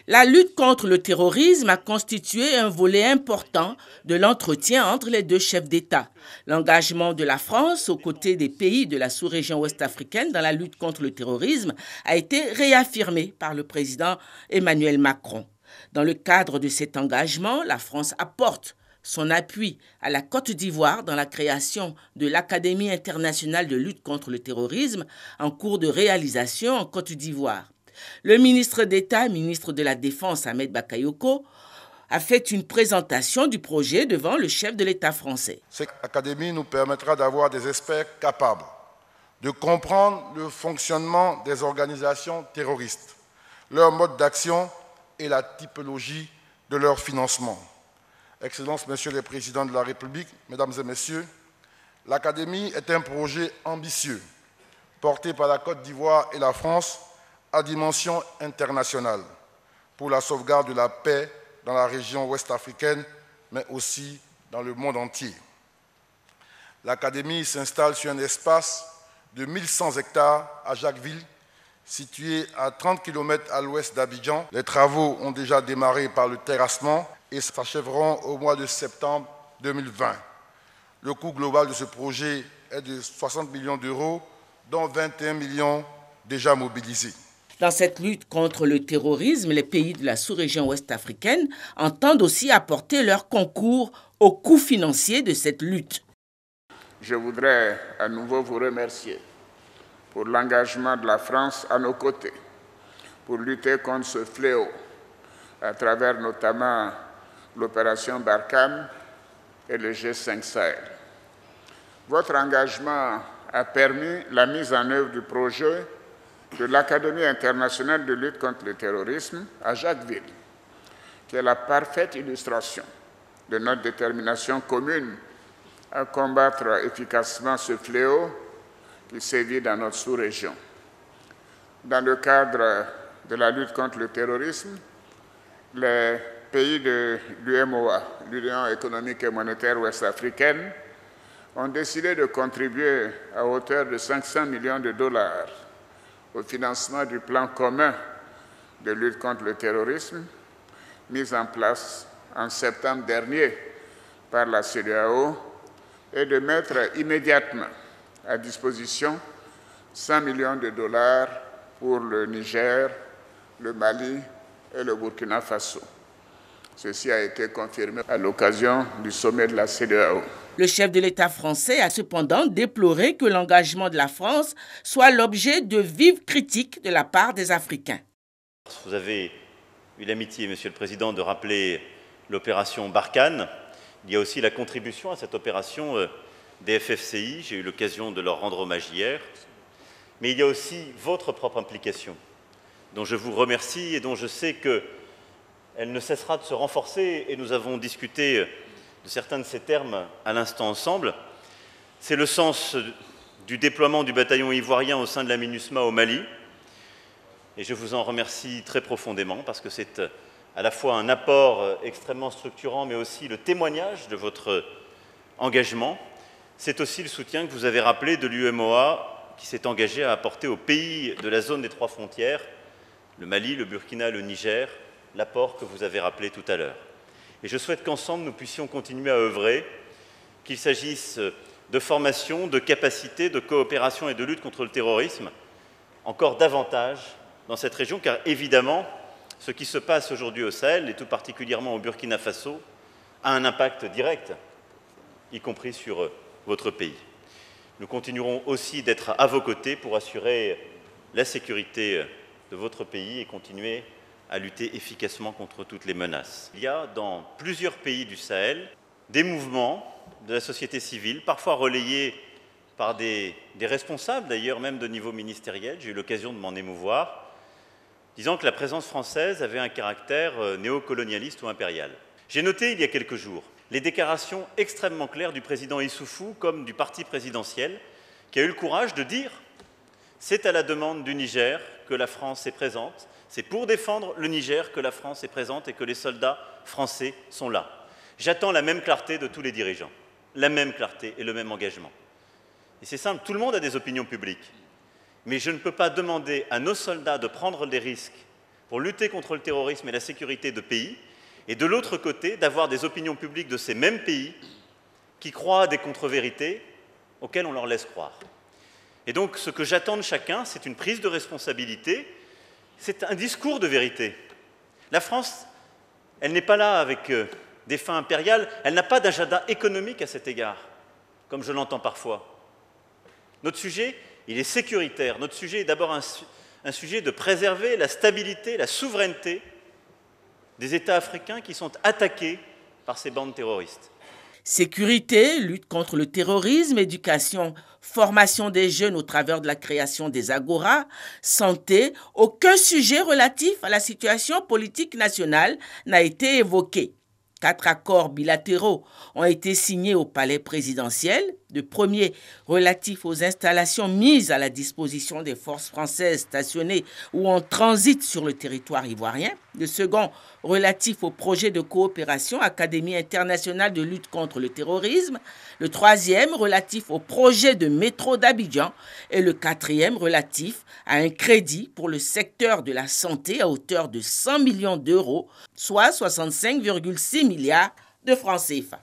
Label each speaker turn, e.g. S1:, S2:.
S1: La lutte contre le terrorisme a constitué un volet important de l'entretien entre les deux chefs d'État. L'engagement de la France aux côtés des pays de la sous-région ouest-africaine dans la lutte contre le terrorisme a été réaffirmé par le président Emmanuel Macron. Dans le cadre de cet engagement, la France apporte son appui à la Côte d'Ivoire dans la création de l'Académie internationale de lutte contre le terrorisme en cours de réalisation en Côte d'Ivoire. Le ministre d'État, ministre de la Défense Ahmed Bakayoko, a fait une présentation du projet devant le chef de l'État français.
S2: Cette académie nous permettra d'avoir des experts capables de comprendre le fonctionnement des organisations terroristes, leur mode d'action et la typologie de leur financement. Excellences, Messieurs les Présidents de la République, Mesdames et Messieurs, l'Académie est un projet ambitieux porté par la Côte d'Ivoire et la France à dimension internationale pour la sauvegarde de la paix dans la région ouest-africaine, mais aussi dans le monde entier. L'Académie s'installe sur un espace de 1100 hectares à Jacquesville, situé à 30 km à l'ouest d'Abidjan. Les travaux ont déjà démarré par le terrassement et s'achèveront au mois de septembre 2020. Le coût global de ce projet est de 60 millions d'euros, dont 21 millions déjà mobilisés.
S1: Dans cette lutte contre le terrorisme, les pays de la sous-région ouest-africaine entendent aussi apporter leur concours au coût financier de cette lutte.
S3: Je voudrais à nouveau vous remercier pour l'engagement de la France à nos côtés, pour lutter contre ce fléau, à travers notamment l'opération Barkhane et le G5 Sahel. Votre engagement a permis la mise en œuvre du projet de l'Académie internationale de lutte contre le terrorisme à Jacquesville, qui est la parfaite illustration de notre détermination commune à combattre efficacement ce fléau qui sévit dans notre sous-région. Dans le cadre de la lutte contre le terrorisme, les pays de l'UMOA, l'Union économique et monétaire ouest-africaine, ont décidé de contribuer à hauteur de 500 millions de dollars au financement du plan commun de lutte contre le terrorisme, mis en place en septembre dernier par la CEDEAO, et de mettre immédiatement à disposition 100 millions de dollars pour le Niger, le Mali et le Burkina Faso. Ceci a été confirmé à l'occasion du sommet de la CEDEAO.
S1: Le chef de l'État français a cependant déploré que l'engagement de la France soit l'objet de vives critiques de la part des Africains.
S4: Vous avez eu l'amitié, Monsieur le Président, de rappeler l'opération Barkhane. Il y a aussi la contribution à cette opération des FFCI. J'ai eu l'occasion de leur rendre hommage hier. Mais il y a aussi votre propre implication, dont je vous remercie et dont je sais qu'elle ne cessera de se renforcer. Et nous avons discuté de certains de ces termes à l'instant ensemble. C'est le sens du déploiement du bataillon ivoirien au sein de la MINUSMA au Mali. Et je vous en remercie très profondément parce que c'est à la fois un apport extrêmement structurant, mais aussi le témoignage de votre engagement. C'est aussi le soutien que vous avez rappelé de l'UMOA qui s'est engagé à apporter aux pays de la zone des trois frontières, le Mali, le Burkina, le Niger, l'apport que vous avez rappelé tout à l'heure. Et je souhaite qu'ensemble, nous puissions continuer à œuvrer, qu'il s'agisse de formation, de capacité, de coopération et de lutte contre le terrorisme, encore davantage dans cette région, car évidemment, ce qui se passe aujourd'hui au Sahel, et tout particulièrement au Burkina Faso, a un impact direct, y compris sur votre pays. Nous continuerons aussi d'être à vos côtés pour assurer la sécurité de votre pays et continuer à lutter efficacement contre toutes les menaces. Il y a dans plusieurs pays du Sahel des mouvements de la société civile, parfois relayés par des responsables, d'ailleurs même de niveau ministériel, j'ai eu l'occasion de m'en émouvoir, disant que la présence française avait un caractère néocolonialiste ou impérial. J'ai noté il y a quelques jours les déclarations extrêmement claires du président Issoufou comme du parti présidentiel qui a eu le courage de dire « c'est à la demande du Niger que la France est présente, c'est pour défendre le Niger que la France est présente et que les soldats français sont là. » J'attends la même clarté de tous les dirigeants, la même clarté et le même engagement. Et c'est simple, tout le monde a des opinions publiques. Mais je ne peux pas demander à nos soldats de prendre des risques pour lutter contre le terrorisme et la sécurité de pays, et de l'autre côté, d'avoir des opinions publiques de ces mêmes pays qui croient à des contre-vérités auxquelles on leur laisse croire. Et donc, ce que j'attends de chacun, c'est une prise de responsabilité, c'est un discours de vérité. La France, elle n'est pas là avec des fins impériales, elle n'a pas d'agenda économique à cet égard, comme je l'entends parfois. Notre sujet, il est sécuritaire. Notre sujet est d'abord un sujet de préserver la stabilité, la souveraineté des États africains qui sont attaqués par ces bandes terroristes.
S1: Sécurité, lutte contre le terrorisme, éducation, formation des jeunes au travers de la création des agoras, santé, aucun sujet relatif à la situation politique nationale n'a été évoqué. 4 accords bilatéraux ont été signés au palais présidentiel. Le premier relatif aux installations mises à la disposition des forces françaises stationnées ou en transit sur le territoire ivoirien. Le second relatif au projet de coopération Académie internationale de lutte contre le terrorisme. Le troisième relatif au projet de métro d'Abidjan. Et le quatrième relatif à un crédit pour le secteur de la santé à hauteur de 100 millions d'euros, soit 65,6 milliards de francs CFA.